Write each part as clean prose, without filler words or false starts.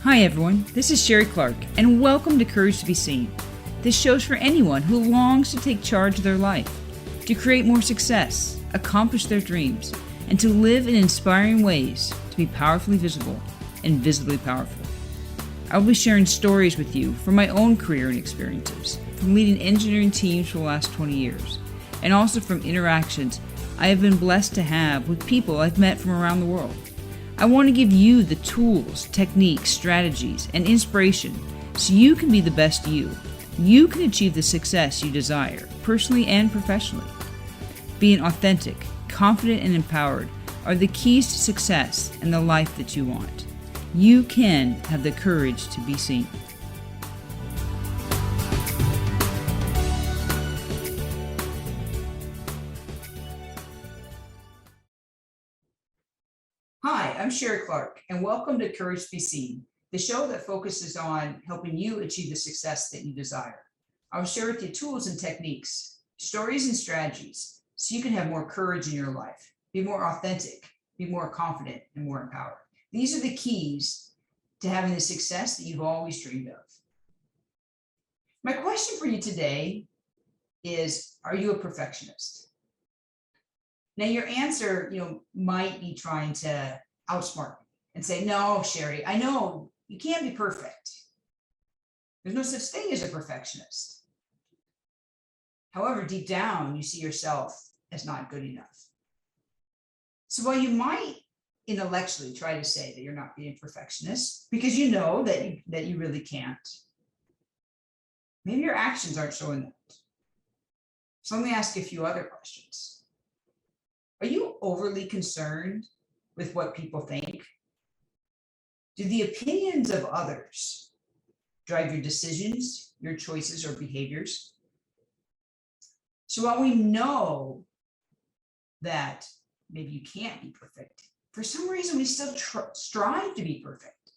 Hi everyone, this is Sherry Clark, and welcome to Courage to Be Seen. This show's for anyone who longs to take charge of their life, to create more success, accomplish their dreams, and to live in inspiring ways to be powerfully visible and visibly powerful. I will be sharing stories with you from my own career and experiences, from leading engineering teams for the last 20 years, and also from interactions I have been blessed to have with people I've met from around the world. I want to give you the tools, techniques, strategies, and inspiration so you can be the best you. You can achieve the success you desire, personally and professionally. Being authentic, confident, and empowered are the keys to success and the life that you want. You can have the courage to be seen. Hi, I'm Sherry Clark, and welcome to Courage to Be Seen, the show that focuses on helping you achieve the success that you desire. I'll share with you tools and techniques, stories and strategies, so you can have more courage in your life, be more authentic, be more confident, and more empowered. These are the keys to having the success that you've always dreamed of. My question for you today is, are you a perfectionist? Now, your answer, might be trying to outsmart me and say, no, Sherry, I know you can't be perfect. There's no such thing as a perfectionist. However, deep down, you see yourself as not good enough. So while you might intellectually try to say that you're not being a perfectionist because you know that you really can't, maybe your actions aren't showing that. So let me ask you a few other questions. Are you overly concerned with what people think? Do the opinions of others drive your decisions, your choices, or behaviors? So while we know that maybe you can't be perfect, for some reason we still strive to be perfect.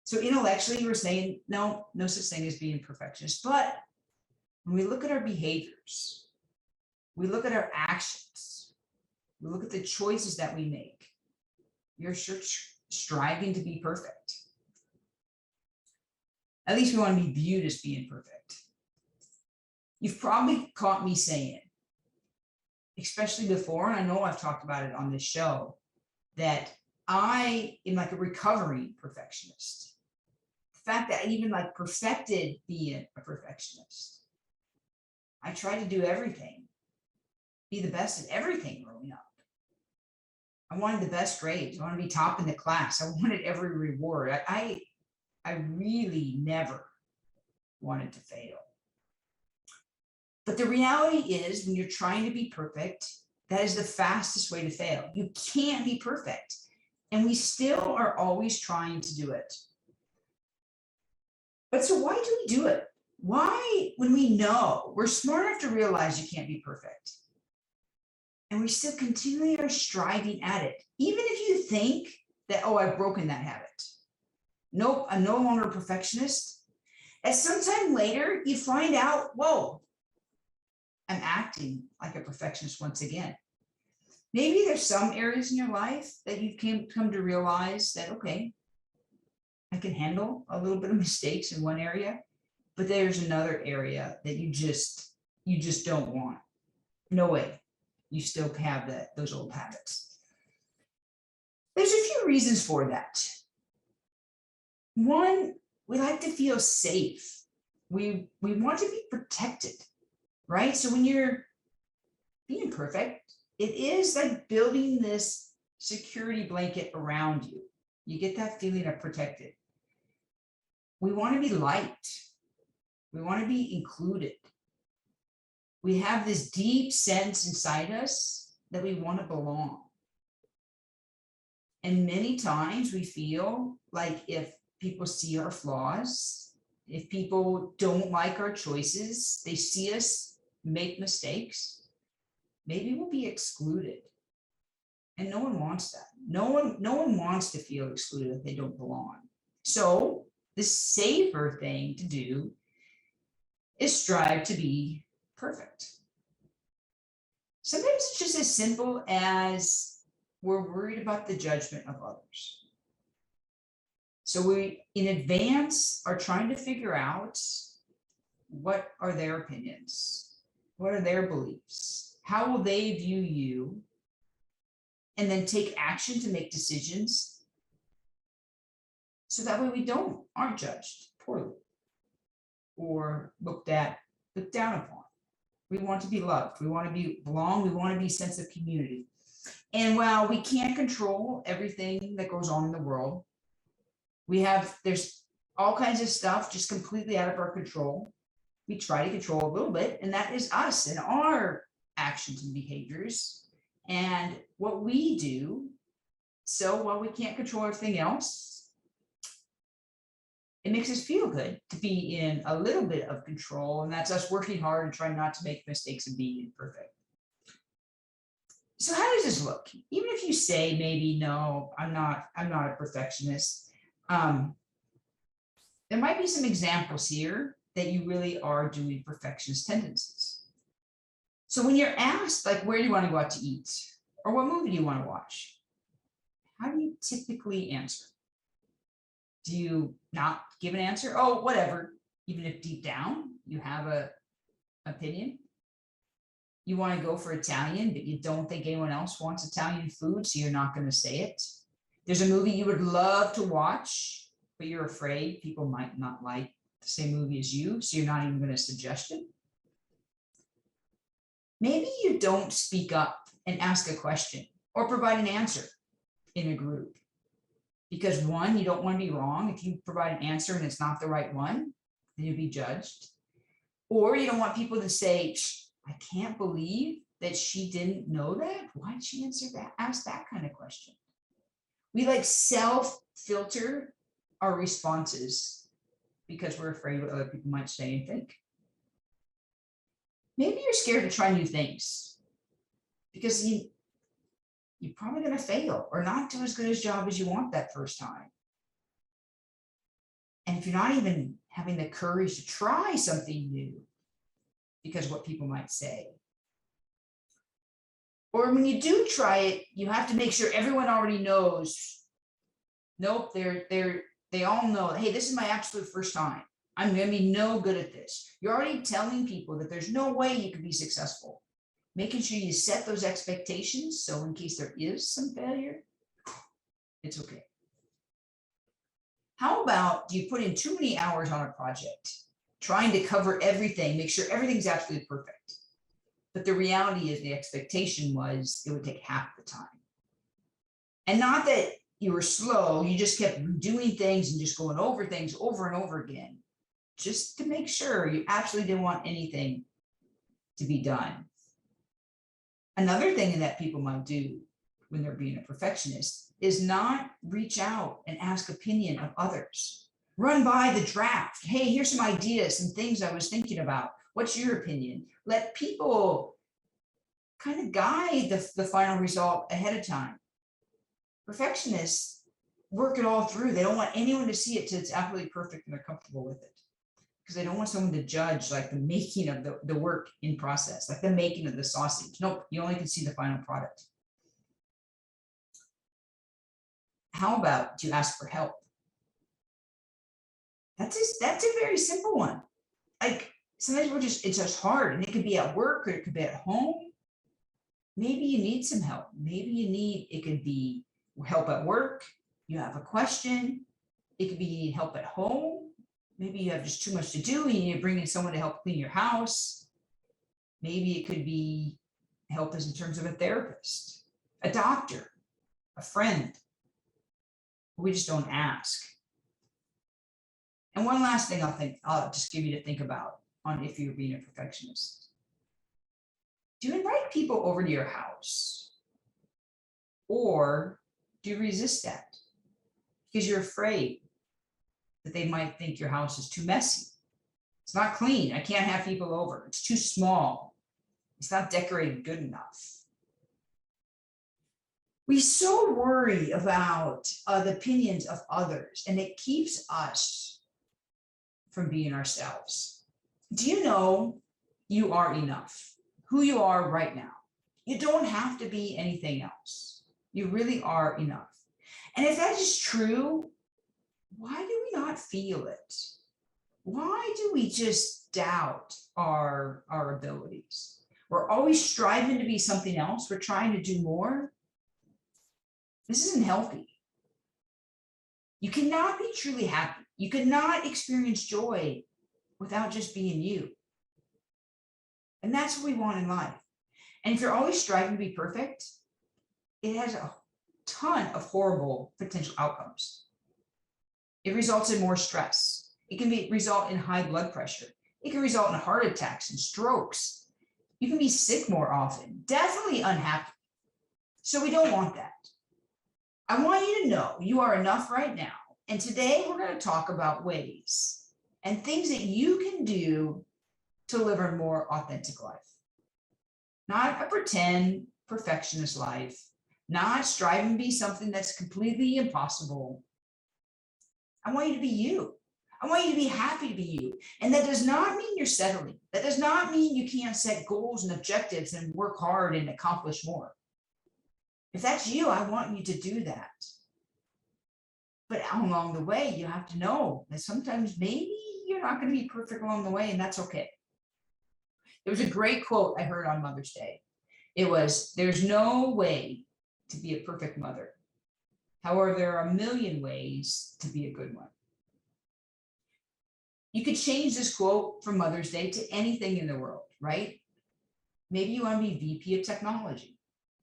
So intellectually, you were saying, no such thing as being perfectionist. But when we look at our behaviors, we look at our actions, we look at the choices that we make, you're sure striving to be perfect. At least we want to be viewed as being perfect. You've probably caught me saying, especially before, and I know I've talked about it on this show, that I am like a recovering perfectionist. The fact that I even perfected being a perfectionist. I tried to do everything, be the best at everything growing up. I wanted the best grades. I wanted to be top in the class. I wanted every reward. I really never wanted to fail. But the reality is, when you're trying to be perfect, that is the fastest way to fail. You can't be perfect. And we still are always trying to do it. But so why do we do it? Why, when we know, we're smart enough to realize you can't be perfect, and we still continually are striving at it, even if you think that, oh, I've broken that habit. Nope, I'm no longer a perfectionist. At some time later, you find out, whoa, I'm acting like a perfectionist once again. Maybe there's some areas in your life that you've come to realize that, okay, I can handle a little bit of mistakes in one area, but there's another area that you just don't want. No way. You still have those old habits. There's a few reasons for that. One, we like to feel safe. We want to be protected, right? So when you're being perfect, it is like building this security blanket around you. You get that feeling of protected. We want to be liked. We want to be included. We have this deep sense inside us that we want to belong. And many times we feel like if people see our flaws, if people don't like our choices, they see us make mistakes, maybe we'll be excluded. And no one wants that. No one wants to feel excluded if they don't belong. So the safer thing to do is strive to be perfect. Sometimes it's just as simple as we're worried about the judgment of others. So we, in advance, are trying to figure out what are their opinions? What are their beliefs? How will they view you? And then take action to make decisions. So that way we aren't judged poorly or looked down upon. We want to be loved. We want to belong. We want to be a sense of community. And while we can't control everything that goes on in the world, there's all kinds of stuff just completely out of our control. We try to control a little bit, and that is us and our actions and behaviors and what we do. So while we can't control everything else, it makes us feel good to be in a little bit of control, and that's us working hard and trying not to make mistakes and being imperfect. So how does this look? Even if you say maybe, no, I'm not a perfectionist, there might be some examples here that you really are doing perfectionist tendencies. So when you're asked, like, where do you want to go out to eat? Or what movie do you want to watch? How do you typically answer? Do you not give an answer? Oh, whatever, even if deep down you have an opinion? You want to go for Italian, but you don't think anyone else wants Italian food, so you're not going to say it. There's a movie you would love to watch, but you're afraid people might not like the same movie as you, so you're not even going to suggest it. Maybe you don't speak up and ask a question or provide an answer in a group. Because one, you don't want to be wrong. If you provide an answer and it's not the right one, then you'll be judged. Or you don't want people to say, I can't believe that she didn't know that. Why did she ask that kind of question? We like self-filter our responses because we're afraid what other people might say and think. Maybe you're scared to try new things because you're probably going to fail or not do as good a job as you want that first time. And if you're not even having the courage to try something new because of what people might say. Or when you do try it, you have to make sure everyone already knows. Nope, they all know, hey, this is my absolute first time. I'm going to be no good at this. You're already telling people that there's no way you could be successful. Making sure you set those expectations so in case there is some failure, it's okay. How about, do you put in too many hours on a project, trying to cover everything, make sure everything's absolutely perfect? But the reality is the expectation was it would take half the time. And not that you were slow, you just kept doing things and just going over things over and over again, just to make sure you absolutely didn't want anything to be done. Another thing that people might do when they're being a perfectionist is not reach out and ask opinion of others. Run by the draft. Hey, here's some ideas, some things I was thinking about. What's your opinion? Let people kind of guide the final result ahead of time. Perfectionists work it all through. They don't want anyone to see it till it's absolutely perfect and they're comfortable with it. Because they don't want someone to judge like the making of the work in process, like the making of the sausage. Nope, you only can see the final product. How about you ask for help? That's a very simple one. Like sometimes it's just hard, and it could be at work or it could be at home. Maybe you need some help. It could be help at work. You have a question. It could be you need help at home. Maybe you have just too much to do and you need to bring in someone to help clean your house. Maybe it could be help as in terms of a therapist, a doctor, a friend. We just don't ask. And one last thing I'll just give you to think about on if you're being a perfectionist. Do you invite people over to your house? Or do you resist that? Because you're afraid that they might think your house is too messy. It's not clean. I can't have people over. It's too small. It's not decorated good enough. We so worry about the opinions of others, and it keeps us from being ourselves. Do you know you are enough? Who you are right now. You don't have to be anything else. You really are enough. And if that is true, why do we not feel it? Why do we just doubt our abilities? We're always striving to be something else. We're trying to do more. This isn't healthy. You cannot be truly happy. You cannot experience joy without just being you. And that's what we want in life. And if you're always striving to be perfect, it has a ton of horrible potential outcomes. It results in more stress. It can result in high blood pressure. It can result in heart attacks and strokes. You can be sick more often, definitely unhappy. So we don't want that. I want you to know you are enough right now. And today we're going to talk about ways and things that you can do to live a more authentic life. Not a pretend perfectionist life, not striving to be something that's completely impossible. I want you to be you. I want you to be happy to be you. And that does not mean you're settling. That does not mean you can't set goals and objectives and work hard and accomplish more. If that's you, I want you to do that. But along the way, you have to know that sometimes maybe you're not going to be perfect along the way, and that's okay. There was a great quote I heard on Mother's Day. It was, "There's no way to be a perfect mother. However, there are a million ways to be a good one." You could change this quote from Mother's Day to anything in the world, right? Maybe you want to be VP of technology,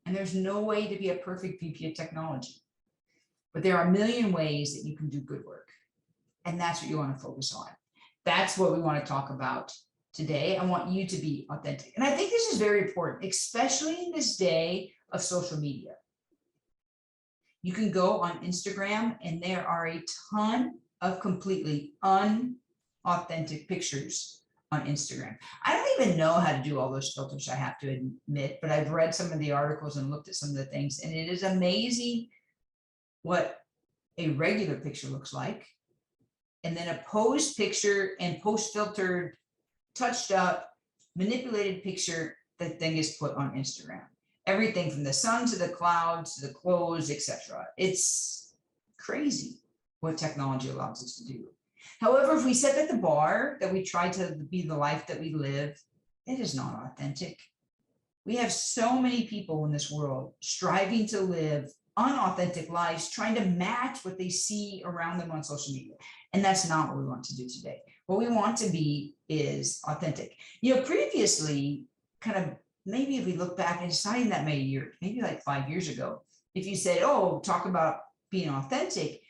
and there's no way to be a perfect VP of technology. But there are a million ways that you can do good work. And that's what you want to focus on. That's what we want to talk about today. I want you to be authentic. And I think this is very important, especially in this day of social media. You can go on Instagram and there are a ton of completely unauthentic pictures on Instagram. I don't even know how to do all those filters, I have to admit, but I've read some of the articles and looked at some of the things, and it is amazing what a regular picture looks like, and then a posed picture and post-filtered, touched up, manipulated picture that then gets put on Instagram. Everything from the sun to the clouds to the clothes, etc. It's crazy what technology allows us to do. However, if we set at the bar that we try to be the life that we live, it is not authentic. We have so many people in this world striving to live unauthentic lives, trying to match what they see around them on social media. And that's not what we want to do today. What we want to be is authentic. You know, previously, kind of, maybe if we look back, and it's not even that many years, maybe like 5 years ago, if you said, oh, talk about being authentic,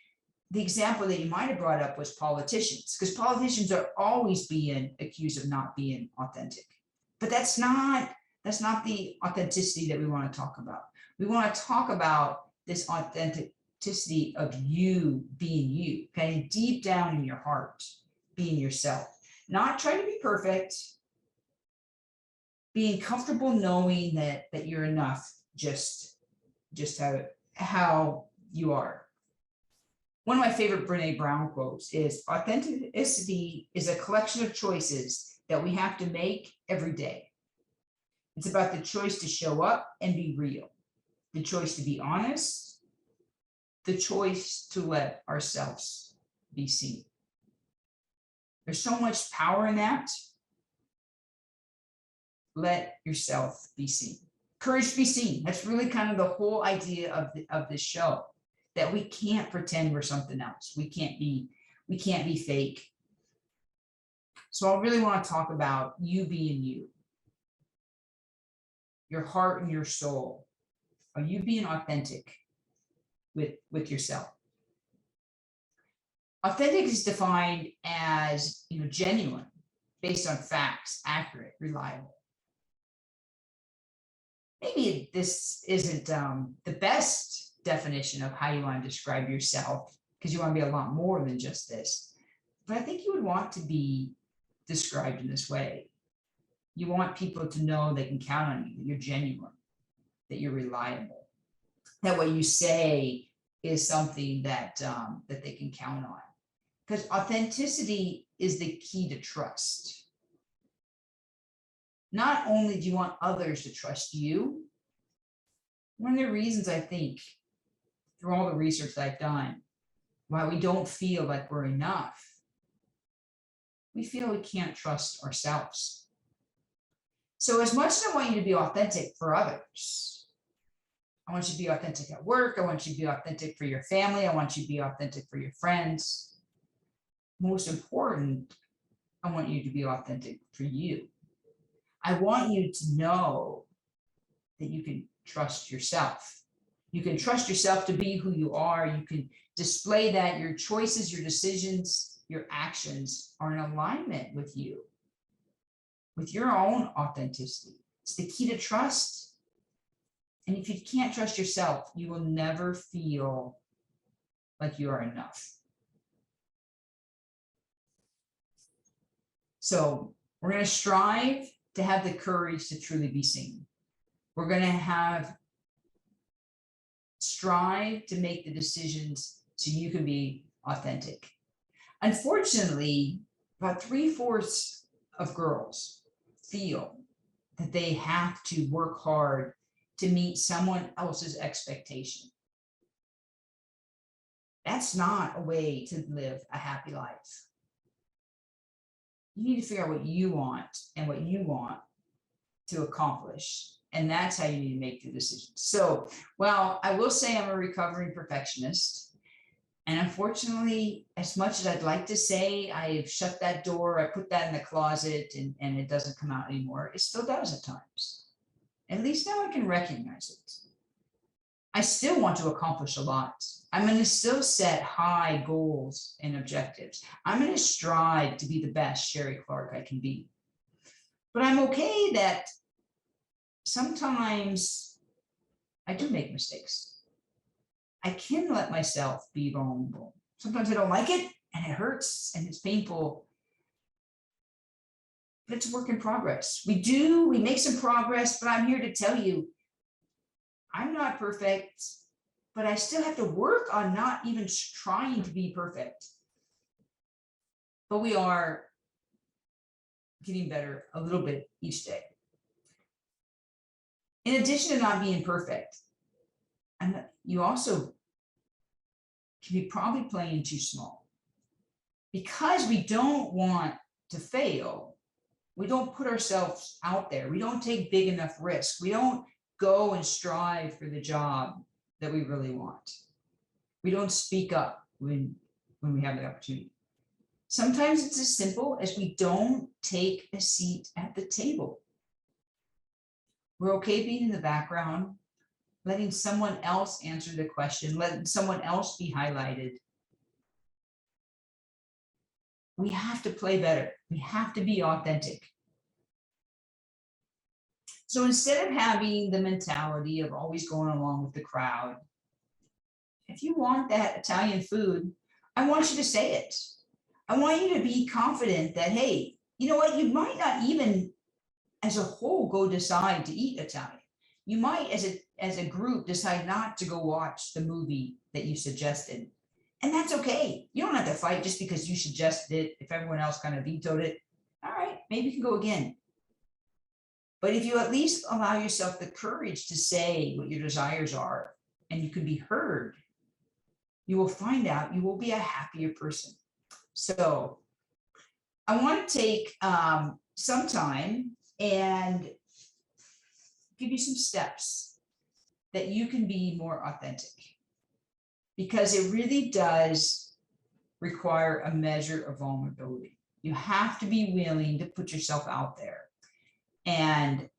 the example that you might have brought up was politicians, because politicians are always being accused of not being authentic. But that's not the authenticity that we want to talk about. We want to talk about this authenticity of you being you, kind of deep down in your heart, being yourself, not trying to be perfect, being comfortable knowing that you're enough just how you are. One of my favorite Brene Brown quotes is, authenticity is a collection of choices that we have to make every day. It's about the choice to show up and be real, the choice to be honest, the choice to let ourselves be seen. There's so much power in that. Let yourself be seen. Courage to be seen. That's really kind of the whole idea of this show, that we can't pretend we're something else. We can't be fake. So I really want to talk about you being you, your heart and your soul. Are you being authentic with yourself? Authentic is defined as, genuine, based on facts, accurate, reliable. Maybe this isn't the best definition of how you want to describe yourself, because you want to be a lot more than just this. But I think you would want to be described in this way. You want people to know they can count on you, that you're genuine, that you're reliable, that what you say is something that they can count on. Because authenticity is the key to trust. Not only do you want others to trust you, one of the reasons I think, through all the research that I've done, why we don't feel like we're enough. We feel we can't trust ourselves. So as much as I want you to be authentic for others, I want you to be authentic at work. I want you to be authentic for your family. I want you to be authentic for your friends. Most important, I want you to be authentic for you. I want you to know that you can trust yourself. You can trust yourself to be who you are. You can display that your choices, your decisions, your actions are in alignment with you, with your own authenticity. It's the key to trust. And if you can't trust yourself, you will never feel like you are enough. So we're going to strive to have the courage to truly be seen. We're going to strive to make the decisions so you can be authentic. Unfortunately, about 3/4 of girls feel that they have to work hard to meet someone else's expectation. That's not a way to live a happy life. You need to figure out what you want and what you want to accomplish. And that's how you need to make the decisions. So, well, I will say I'm a recovering perfectionist. And unfortunately, as much as I'd like to say I've shut that door, I put that in the closet and it doesn't come out anymore, it still does at times. At least now I can recognize it. I still want to accomplish a lot. I'm going to still set high goals and objectives. I'm going to strive to be the best Sherry Clark I can be. But I'm okay that sometimes I do make mistakes. I can let myself be vulnerable. Sometimes I don't like it and it hurts and it's painful, but it's a work in progress. We make some progress, but I'm here to tell you, I'm not perfect, but I still have to work on not even trying to be perfect. But we are getting better a little bit each day. In addition to not being perfect, and you also can be probably playing too small. Because we don't want to fail, we don't put ourselves out there. We don't take big enough risk. We don't go and strive for the job that we really want. We don't speak up when we have the opportunity. Sometimes it's as simple as we don't take a seat at the table. We're okay being in the background, letting someone else answer the question, letting someone else be highlighted. We have to play better. We have to be authentic. So instead of having the mentality of always going along with the crowd, if you want that Italian food, I want you to say it. I want you to be confident that, hey, you know what? You might not even as a whole go decide to eat Italian. You might as a group decide not to go watch the movie that you suggested. And that's okay. You don't have to fight just because you suggested it. If everyone else kind of vetoed it, all right, maybe you can go again. But if you at least allow yourself the courage to say what your desires are and you can be heard, you will find out you will be a happier person. So I want to take some time and give you some steps that you can be more authentic, because it really does require a measure of vulnerability. You have to be willing to put yourself out there and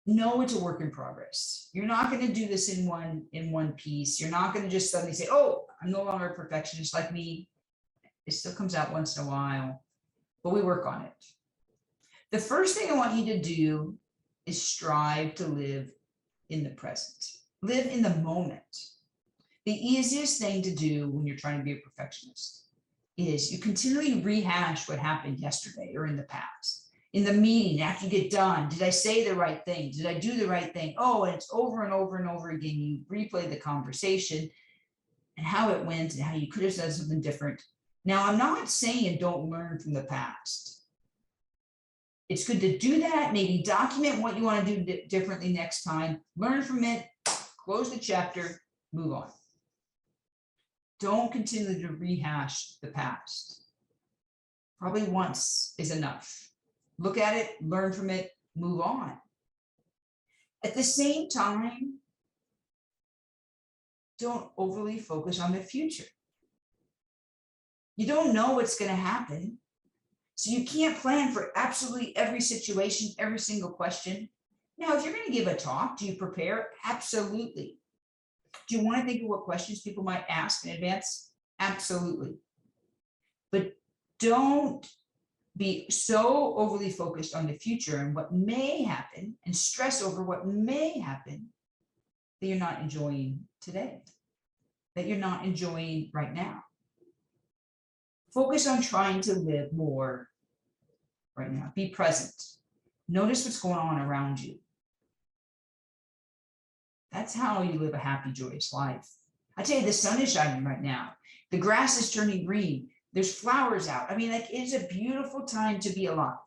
know it's a work in progress. You're not going to do this in one piece. You're not going to just suddenly say, oh, I'm no longer a perfectionist like me. It still comes out once in a while, but we work on it. The first thing I want you to do is strive to live in the present. Live in the moment. The easiest thing to do when you're trying to be a perfectionist is you continually rehash what happened yesterday or in the past. In the meeting, after you get done, did I say the right thing? Did I do the right thing? Oh, and it's over and over and over again. You replay the conversation and how it went and how you could have said something different. Now, I'm not saying don't learn from the past. It's good to do that, maybe document what you want to do differently next time, learn from it, close the chapter, move on. Don't continue to rehash the past. Probably once is enough. Look at it, learn from it, move on. At the same time, don't overly focus on the future. You don't know what's going to happen. So you can't plan for absolutely every situation, every single question. Now, if you're going to give a talk, do you prepare? Absolutely. Do you want to think of what questions people might ask in advance? Absolutely. But don't be so overly focused on the future and what may happen and stress over what may happen that you're not enjoying today, that you're not enjoying right now. Focus on trying to live more right now. Be present. Notice what's going on around you. That's how you live a happy, joyous life. I tell you, the sun is shining right now. The grass is turning green. There's flowers out. I mean, like, it's a beautiful time to be alive.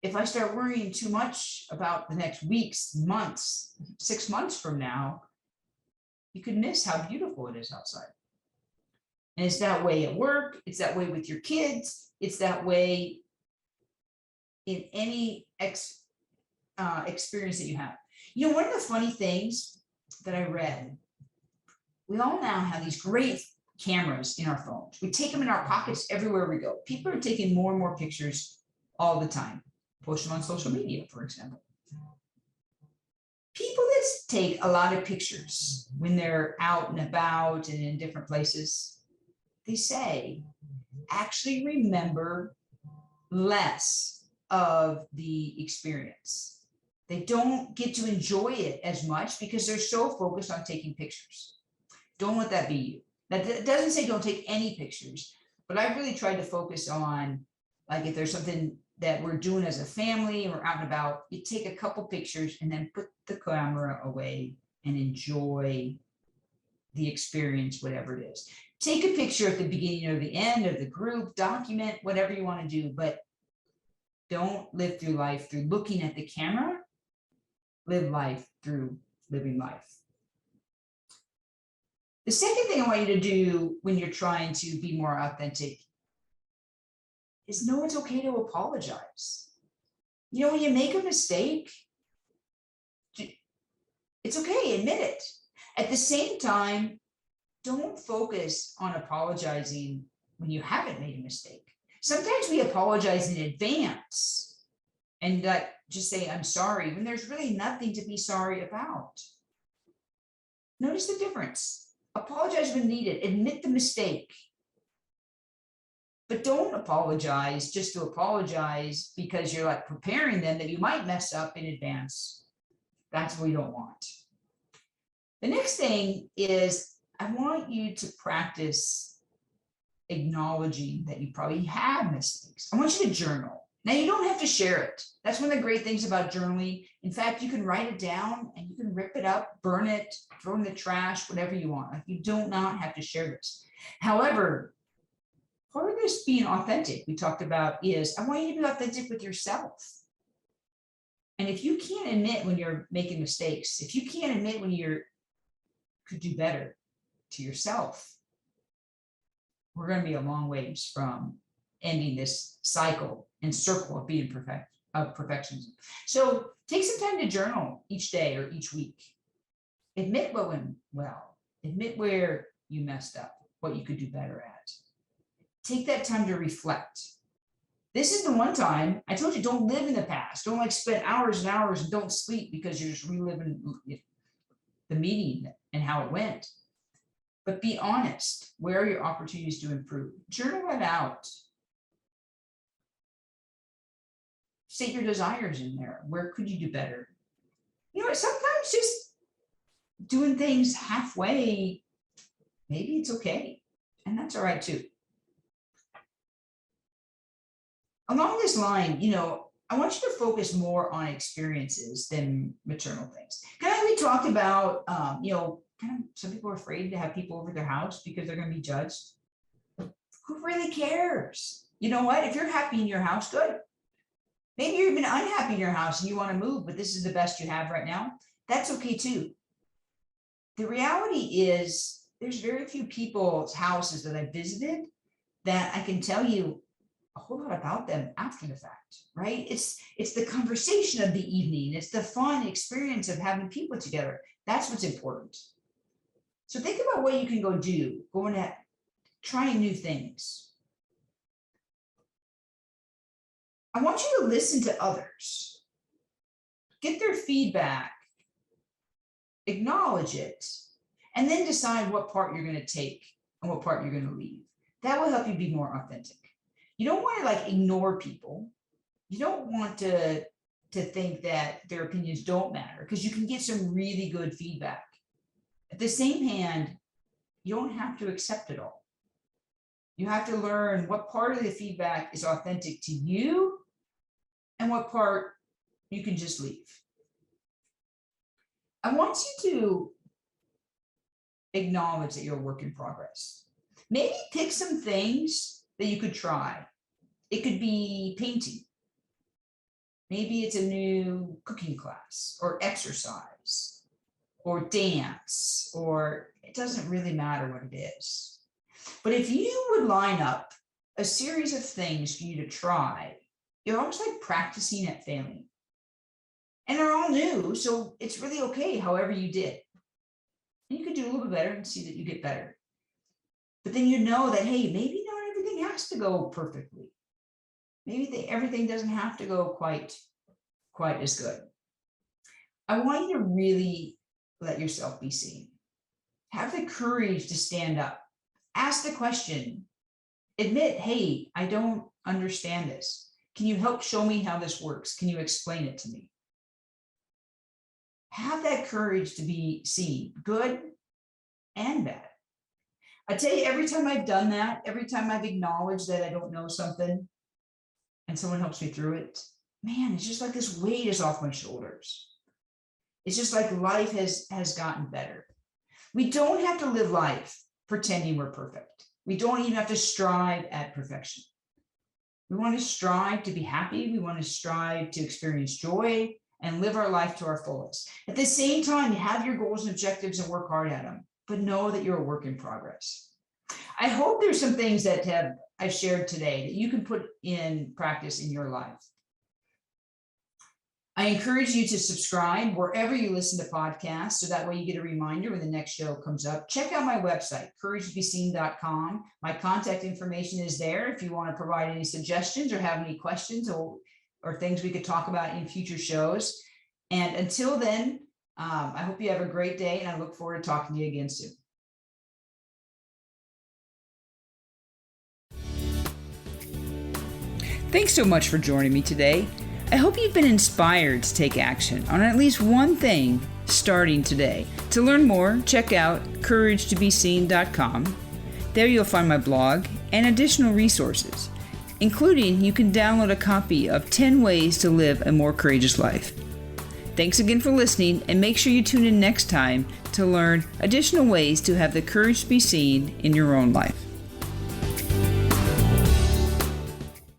If I start worrying too much about the next weeks, months, 6 months from now, you could miss how beautiful it is outside. And it's that way at work. It's that way with your kids. It's that way in any experience that you have. You know, one of the funny things that I read, we all now have these great cameras in our phones. We take them in our pockets everywhere we go. People are taking more and more pictures all the time. Post them on social media, for example. People that take a lot of pictures when they're out and about and in different places, they say, actually remember less of the experience. They don't get to enjoy it as much because they're so focused on taking pictures. Don't let that be you. That doesn't say don't take any pictures, but I've really tried to focus on, like, if there's something that we're doing as a family and we're out and about, you take a couple pictures and then put the camera away and enjoy the experience, whatever it is. Take a picture at the beginning or the end of the group, document whatever you want to do, but don't live through life through looking at the camera. Live life through living life. The second thing I want you to do when you're trying to be more authentic is know it's okay to apologize. You know, when you make a mistake, it's okay, admit it. At the same time, don't focus on apologizing when you haven't made a mistake. Sometimes we apologize in advance and just say, I'm sorry, when there's really nothing to be sorry about. Notice the difference. Apologize when needed, admit the mistake. But don't apologize just to apologize because you're like preparing them that you might mess up in advance. That's what we don't want. The next thing is I want you to practice acknowledging that you probably have mistakes. I want you to journal. Now, you don't have to share it. That's one of the great things about journaling. In fact, you can write it down and you can rip it up, burn it, throw in the trash, whatever you want. Like, you do not have to share this. However, part of this being authentic we talked about is I want you to be authentic with yourself. And if you can't admit when you're making mistakes, if you can't admit when you could do better to yourself, we're going to be a long ways from ending this cycle and circle of being perfectionism. So take some time to journal each day or each week. Admit what went well. Admit where you messed up, what you could do better at. Take that time to reflect. This is the one time I told you, don't live in the past. Don't like spend hours and hours and don't sleep because you're just reliving the meeting and how it went. But be honest. Where are your opportunities to improve? Journal it out. State your desires in there. Where could you do better? You know, sometimes just doing things halfway, maybe it's okay. And that's all right too. Along this line, you know, I want you to focus more on experiences than maternal things. Kind of like we talked about, you know, kind of some people are afraid to have people over their house because they're going to be judged. Who really cares? You know what? If you're happy in your house, good. Maybe you're even unhappy in your house and you want to move, but this is the best you have right now. That's okay too. The reality is there's very few people's houses that I visited that I can tell you a whole lot about them after the fact, right? It's the conversation of the evening. It's the fun experience of having people together. That's what's important. So think about what you can go do, going at trying new things. I want you to listen to others, get their feedback, acknowledge it, and then decide what part you're going to take and what part you're going to leave. That will help you be more authentic. You don't want to like ignore people. You don't want to think that their opinions don't matter, because you can get some really good feedback. At the same hand, you don't have to accept it all. You have to learn what part of the feedback is authentic to you and what part you can just leave. I want you to acknowledge that you're a work in progress. Maybe pick some things that you could try. It could be painting. Maybe it's a new cooking class or exercise or dance, or it doesn't really matter what it is. But if you would line up a series of things for you to try, you're almost like practicing at failing. And they're all new, so it's really okay however you did. And you could do a little bit better and see that you get better. But then you know that, hey, maybe not everything has to go perfectly. Maybe everything doesn't have to go quite as good. I want you to really let yourself be seen. Have the courage to stand up. Ask the question. Admit, hey, I don't understand this. Can you help show me how this works? Can you explain it to me? Have that courage to be seen, good and bad. I tell you, every time I've done that, every time I've acknowledged that I don't know something and someone helps me through it, man, it's just like this weight is off my shoulders. It's just like life has gotten better. We don't have to live life pretending we're perfect. We don't even have to strive at perfection. We want to strive to be happy. We want to strive to experience joy and live our life to our fullest. At the same time, have your goals and objectives and work hard at them, but know that you're a work in progress. I hope there's some things that I've shared today that you can put in practice in your life. I encourage you to subscribe wherever you listen to podcasts, so that way you get a reminder when the next show comes up. Check out my website, couragetobeseen.com. My contact information is there if you want to provide any suggestions or have any questions or things we could talk about in future shows. And until then, I hope you have a great day, and I look forward to talking to you again soon. Thanks so much for joining me today. I hope you've been inspired to take action on at least one thing starting today. To learn more, check out couragetobeseen.com. There you'll find my blog and additional resources, including you can download a copy of 10 Ways to Live a More Courageous Life. Thanks again for listening, and make sure you tune in next time to learn additional ways to have the courage to be seen in your own life.